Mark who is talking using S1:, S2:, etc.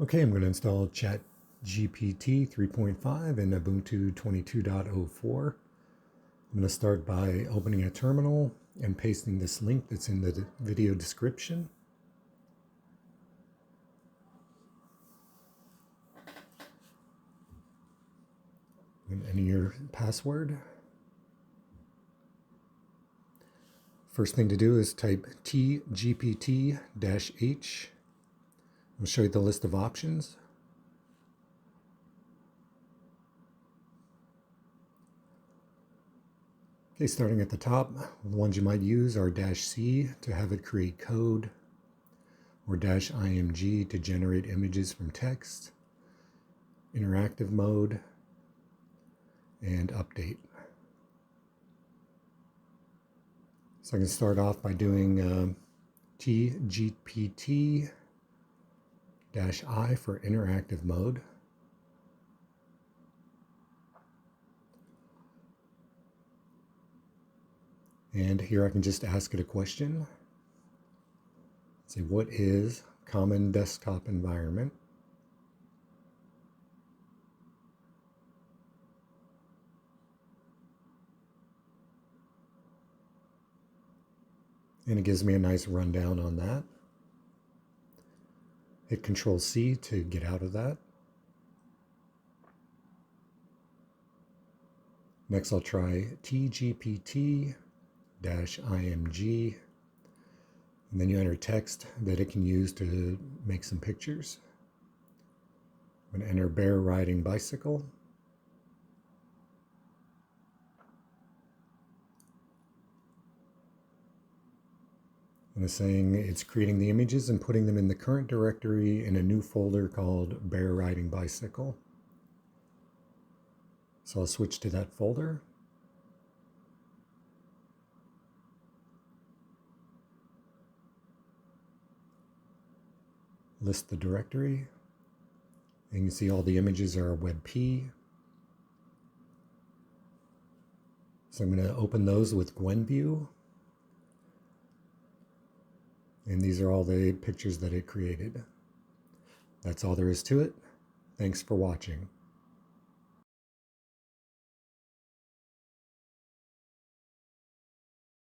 S1: Okay, I'm going to install GPT 3.5 and Ubuntu 22.04. I'm going to start by opening a terminal and pasting this link that's in the video description. And enter your password. First thing to do is type TGPT-H. I'll show you the list of options. Okay, starting at the top, the ones you might use are -C to have it create code, or -IMG to generate images from text, interactive mode, and update. So I can start off by doing TGPT-I for interactive mode. And here I can just ask it a question. Say, what is common desktop environment? And it gives me a nice rundown on that. Hit Control-C to get out of that. Next I'll try TGPT-IMG, and then you enter text that it can use to make some pictures. I'm going to enter bear riding bicycle. And it's saying it's creating the images and putting them in the current directory in a new folder called bear riding bicycle. So I'll switch to that folder. List the directory. And you can see all the images are WebP. So I'm going to open those with GwenView. And these are all the pictures that it created. That's all there is to it. Thanks for watching.